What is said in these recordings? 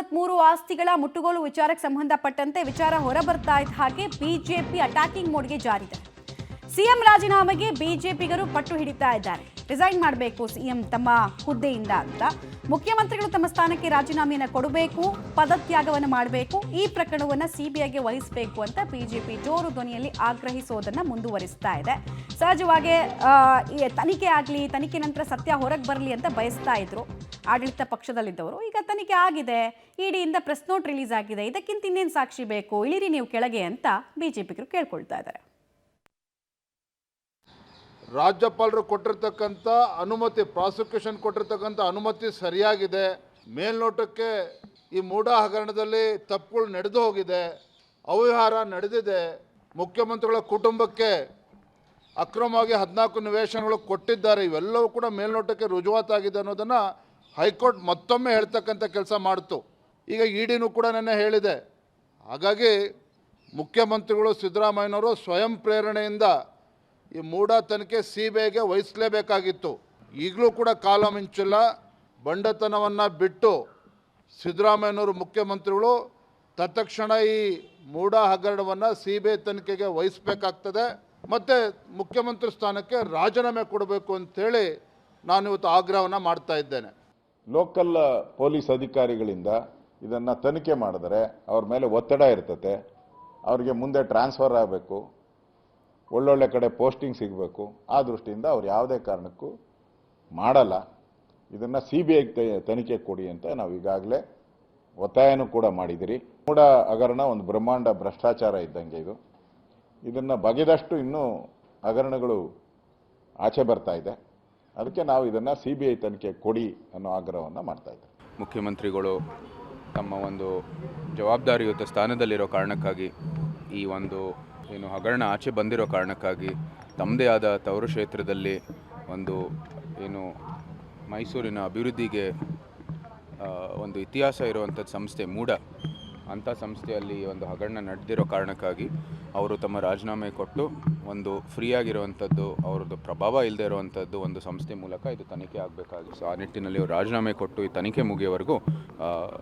153 ಆಸ್ತಿಗಳ ಮುಟ್ಟುಗೋಲು ವಿಚಾರಕ್ಕೆ ಸಂಬಂಧಪಟ್ಟಂತೆ ವಿಚಾರ ಹೊರಬರ್ತಾ ಇದ್ದ ಹಾಗೆ ಬಿಜೆಪಿ ಅಟ್ಯಾಕಿಂಗ್ ಮೋಡ್ಗೆ ಜಾರಿದೆ. ಸಿಎಂ ರಾಜೀನಾಮೆಗೆ ಬಿಜೆಪಿಗರು ಪಟ್ಟು ಹಿಡಿತಾ ಇದ್ದಾರೆ. ರಿಸೈನ್ ಮಾಡಬೇಕು ಸಿಎಂ ತಮ್ಮ ಹುದ್ದೆಯಿಂದ ಅಂತ. ಮುಖ್ಯಮಂತ್ರಿಗಳು ತಮ್ಮ ಸ್ಥಾನಕ್ಕೆ ರಾಜೀನಾಮೆಯನ್ನು ಕೊಡಬೇಕು, ಪದತ್ಯಾಗವನ್ನು ಮಾಡಬೇಕು, ಈ ಪ್ರಕರಣವನ್ನು ಸಿಬಿಐಗೆ ವಹಿಸಬೇಕು ಅಂತ ಬಿಜೆಪಿ ಜೋರು ಧ್ವನಿಯಲ್ಲಿ ಆಗ್ರಹಿಸೋದನ್ನ ಮುಂದುವರಿಸ್ತಾ ಇದೆ. ಸಹಜವಾಗಿ ತನಿಖೆ ಆಗಲಿ, ತನಿಖೆ ನಂತರ ಸತ್ಯ ಹೊರಗೆ ಬರಲಿ ಅಂತ ಬಯಸ್ತಾ ಇದ್ರು ಆಡಳಿತ ಪಕ್ಷದಲ್ಲಿದ್ದವರು. ಈಗ ತನಿಖೆ ಆಗಿದೆ, ಇಡಿಯಿಂದ ಪ್ರೆಸ್ ನೋಟ್ ರಿಲೀಸ್ ಆಗಿದೆ, ಇದಕ್ಕಿಂತ ಇನ್ನೇನು ಸಾಕ್ಷಿ ಬೇಕು, ಇಳಿರಿ ನೀವು ಕೆಳಗೆ ಅಂತ ಬಿಜೆಪಿಗರು ಕೇಳ್ಕೊಳ್ತಾ ಇದ್ದಾರೆ. ರಾಜ್ಯಪಾಲರು ಕೊಟ್ಟಿರ್ತಕ್ಕಂಥ ಅನುಮತಿ, ಪ್ರಾಸಿಕ್ಯೂಷನ್ ಕೊಟ್ಟಿರ್ತಕ್ಕಂಥ ಅನುಮತಿ ಸರಿಯಾಗಿದೆ. ಮೇಲ್ನೋಟಕ್ಕೆ ಈ ಮೂಡಾ ಹಗರಣದಲ್ಲಿ ತಪ್ಪುಗಳು ನಡೆದು ಹೋಗಿದೆ, ಅವ್ಯವಹಾರ ನಡೆದಿದೆ. ಮುಖ್ಯಮಂತ್ರಿಗಳ ಕುಟುಂಬಕ್ಕೆ ಅಕ್ರಮವಾಗಿ 14 ನಿವೇಶನಗಳು ಕೊಟ್ಟಿದ್ದಾರೆ. ಇವೆಲ್ಲವೂ ಕೂಡ ಮೇಲ್ನೋಟಕ್ಕೆ ರುಜುವಾತಾಗಿದೆ ಅನ್ನೋದನ್ನು ಹೈಕೋರ್ಟ್ ಮತ್ತೊಮ್ಮೆ ಹೇಳ್ತಕ್ಕಂಥ ಕೆಲಸ ಮಾಡಿತು. ಈಗ ಇಡಿನೂ ಕೂಡ ನೆನ್ನೆ ಹೇಳಿದೆ. ಹಾಗಾಗಿ ಮುಖ್ಯಮಂತ್ರಿಗಳು ಸಿದ್ದರಾಮಯ್ಯನವರು ಸ್ವಯಂ ಪ್ರೇರಣೆಯಿಂದ ಈ ಮೂಡಾ ತನಿಖೆ ಸಿಬಿಐಗೆ ವಹಿಸಲೇಬೇಕಾಗಿತ್ತು. ಈಗಲೂ ಕೂಡ ಕಾಲ ಮಿಂಚಿಲ್ಲ. ಬಂಡತನವನ್ನು ಬಿಟ್ಟು ಸಿದ್ದರಾಮಯ್ಯನವರು ಮುಖ್ಯಮಂತ್ರಿಗಳು ತತ್ಕ್ಷಣ ಈ ಮೂಡಾ ಹಗರಣವನ್ನು ಸಿಬಿಐ ತನಿಖೆಗೆ ವಹಿಸಬೇಕಾಗ್ತದೆ. ಮತ್ತು ಮುಖ್ಯಮಂತ್ರಿ ಸ್ಥಾನಕ್ಕೆ ರಾಜೀನಾಮೆ ಕೊಡಬೇಕು ಅಂತೇಳಿ ನಾನು ಇವತ್ತು ಆಗ್ರಹವನ್ನು ಮಾಡ್ತಾ ಇದ್ದೇನೆ. ಲೋಕಲ್ ಪೊಲೀಸ್ ಅಧಿಕಾರಿಗಳಿಂದ ಇದನ್ನು ತನಿಖೆ ಮಾಡಿದರೆ ಅವ್ರ ಮೇಲೆ ಒತ್ತಡ ಇರ್ತದೆ. ಅವ್ರಿಗೆ ಮುಂದೆ ಟ್ರಾನ್ಸ್ಫರ್ ಆಗಬೇಕು, ಒಳ್ಳೊಳ್ಳೆ ಕಡೆ ಪೋಸ್ಟಿಂಗ್ ಸಿಗಬೇಕು. ಆ ದೃಷ್ಟಿಯಿಂದ ಅವ್ರು ಯಾವುದೇ ಕಾರಣಕ್ಕೂ ಮಾಡಲ್ಲ. ಇದನ್ನು ಸಿಬಿಐ ತನಿಖೆ ಕೊಡಿ ಅಂತ ನಾವು ಈಗಾಗಲೇ ಒತ್ತಾಯನೂ ಕೂಡ ಮಾಡಿದಿರಿ. ಮೂಡಾ ಹಗರಣ ಒಂದು ಬ್ರಹ್ಮಾಂಡ ಭ್ರಷ್ಟಾಚಾರ ಇದ್ದಂಗೆ ಇದು. ಇದನ್ನು ಬಗೆದಷ್ಟು ಇನ್ನೂ ಹಗರಣಗಳು ಆಚೆ ಬರ್ತಾ ಇದೆ. ಅದಕ್ಕೆ ನಾವು ಇದನ್ನು ಸಿಬಿಐ ತನಿಖೆ ಕೊಡಿ ಅನ್ನೋ ಆಗ್ರಹವನ್ನು ಮಾಡ್ತಾ ಇದ್ದೇವೆ. ಮುಖ್ಯಮಂತ್ರಿಗಳು ತಮ್ಮ ಒಂದು ಜವಾಬ್ದಾರಿಯುತ ಸ್ಥಾನದಲ್ಲಿರೋ ಕಾರಣಕ್ಕಾಗಿ, ಈ ಒಂದು ಏನು ಹಗರಣ ಆಚೆ ಬಂದಿರೋ ಕಾರಣಕ್ಕಾಗಿ ತಮ್ಮದೇ ಆದ ತವರು ಕ್ಷೇತ್ರದಲ್ಲಿ ಒಂದು ಏನು ಮೈಸೂರಿನ ಅಭಿವೃದ್ಧಿಗೆ ಒಂದು ಇತಿಹಾಸ ಇರುವಂಥದ್ದು ಸಂಸ್ಥೆ ಮೂಡಾ, ಅಂಥ ಸಂಸ್ಥೆಯಲ್ಲಿ ಒಂದು ಹಗರಣ ನಡೆದಿರೋ ಕಾರಣಕ್ಕಾಗಿ ಅವರು ತಮ್ಮ ರಾಜೀನಾಮೆ ಕೊಟ್ಟು ಒಂದು ಫ್ರೀಯಾಗಿರುವಂಥದ್ದು, ಅವ್ರದ್ದು ಪ್ರಭಾವ ಇಲ್ಲದೆ ಇರುವಂಥದ್ದು ಒಂದು ಸಂಸ್ಥೆ ಮೂಲಕ ಇದು ತನಿಖೆ ಆಗಬೇಕಾಗಿತ್ತು. ಸೊ ಆ ನಿಟ್ಟಿನಲ್ಲಿ ಅವರು ರಾಜೀನಾಮೆ ಕೊಟ್ಟು ಈ ತನಿಖೆ ಮುಗಿಯೋವರೆಗೂ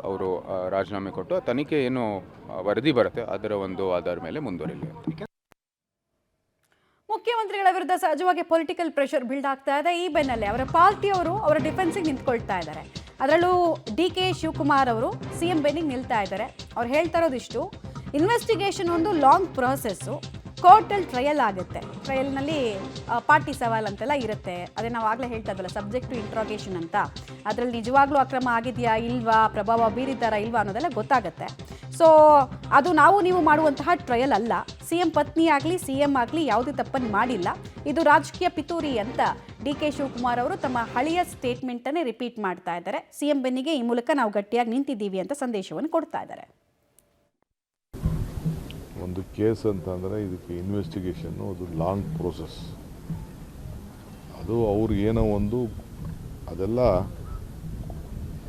ಅವರು ರಾಜೀನಾಮೆ ಕೊಟ್ಟು ಆ ತನಿಖೆ ಏನು ವರದಿ ಬರುತ್ತೆ ಅದರ ಒಂದು ಆಧಾರ ಮೇಲೆ ಮುಂದುವರಿಲಿ ಅಂತ. ಮುಖ್ಯಮಂತ್ರಿಗಳ ವಿರುದ್ಧ ಸಹಜವಾಗಿ ಪೊಲಿಟಿಕಲ್ ಪ್ರೆಷರ್ ಬಿಲ್ಡ್ ಆಗ್ತಾ ಇದೆ. ಈ ಬೆನ್ನಲ್ಲೇ ಅವರ ಪಾರ್ಟಿಯವರು ಅವರ ಡಿಫೆನ್ಸಿಗೆ ನಿಂತ್ಕೊಳ್ತಾ ಇದ್ದಾರೆ. ಅದರಲ್ಲೂ ಡಿ.ಕೆ. ಶಿವಕುಮಾರ್ ಅವರು ಸಿಎಂ ಬೆನ್ನಿಗೆ ನಿಲ್ತಾ ಇದ್ದಾರೆ. ಅವ್ರು ಹೇಳ್ತಾ ಇರೋದಿಷ್ಟು, ಇನ್ವೆಸ್ಟಿಗೇಷನ್ ಒಂದು ಲಾಂಗ್ ಪ್ರಾಸೆಸ್ಸು, ಕೋರ್ಟಲ್ಲಿ ಟ್ರಯಲ್ ಆಗುತ್ತೆ, ಟ್ರಯಲ್ನಲ್ಲಿ ಪಾರ್ಟಿ ಸವಾಲ್ ಅಂತೆಲ್ಲ ಇರುತ್ತೆ. ಅದೇ ನಾವು ಆಗಲೇ ಹೇಳ್ತಾ ಇದ್ದಲ್ಲ, ಸಬ್ಜೆಕ್ಟ್ ಟು ಇಂಟ್ರಾಗೇಷನ್ ಅಂತ. ಅದರಲ್ಲಿ ನಿಜವಾಗ್ಲೂ ಅಕ್ರಮ ಆಗಿದೆಯಾ ಇಲ್ವಾ, ಪ್ರಭಾವ ಬೀರಿದ್ದಾರಾ ಇಲ್ವಾ ಅನ್ನೋದೆಲ್ಲ ಗೊತ್ತಾಗುತ್ತೆ. ಸೊ ಅದು ನೀವು ಮಾಡುವಂತಹ ಟ್ರಯಲ್ ಅಲ್ಲ. ಸಿಎಂ ಪತ್ನಿ ಆಗಲಿ ಸಿಎಂ ಆಗಲಿ ಯಾವುದೇ ತಪ್ಪನ್ನು ಮಾಡಿಲ್ಲ. ಇದು ರಾಜಕೀಯ ಪಿತೂರಿ ಅಂತ ಡಿ.ಕೆ. ಶಿವಕುಮಾರ್ ಅವರು ತಮ್ಮ ಹಳೆಯ ಸ್ಟೇಟ್ಮೆಂಟನ್ನೇ ರಿಪೀಟ್ ಮಾಡ್ತಾ ಇದ್ದಾರೆ. ಸಿಎಂ ಬೆನ್ನಿಗೆ ಈ ಮೂಲಕ ನಾವು ಗಟ್ಟಿಯಾಗಿ ನಿಂತಿದ್ದೀವಿ ಅಂತ ಸಂದೇಶವನ್ನು ಕೊಡ್ತಾ ಇದ್ದಾರೆ. ಒಂದು ಕೇಸ್ ಅಂತಂದರೆ ಇದಕ್ಕೆ ಇನ್ವೆಸ್ಟಿಗೇಷನ್ನು ಅದು ಲಾಂಗ್ ಪ್ರೋಸೆಸ್. ಅದು ಅವ್ರು ಏನೋ ಒಂದು ಅದೆಲ್ಲ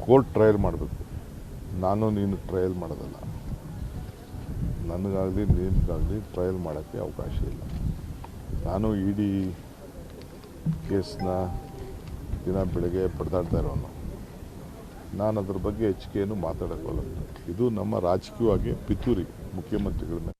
ಕೋರ್ಟ್ ಟ್ರಯಲ್ ಮಾಡಬೇಕು. ನಾನು ನೀನು ಟ್ರಯಲ್ ಮಾಡೋದಲ್ಲ. ನನಗಾಗಲಿ ನಿನಗಾಗಲಿ ಟ್ರಯಲ್ ಮಾಡೋಕ್ಕೆ ಅವಕಾಶ ಇಲ್ಲ. ನಾನು ಇಡೀ ಕೇಸ್ನ ದಿನ ಬೆಳಗ್ಗೆ ಪಡೆದಾಡ್ತಾ ಇರೋನು. ನಾನು ಅದ್ರ ಬಗ್ಗೆ ಹೆಚ್ಚಿಗೆಯನ್ನು ಮಾತಾಡೋಕ್ಕಲ್ಲ. ಇದು ನಮ್ಮ ರಾಜಕೀಯವಾಗಿ ಪಿತೂರಿ ಮುಖ್ಯಮಂತ್ರಿಗಳ ಮೇಲೆ.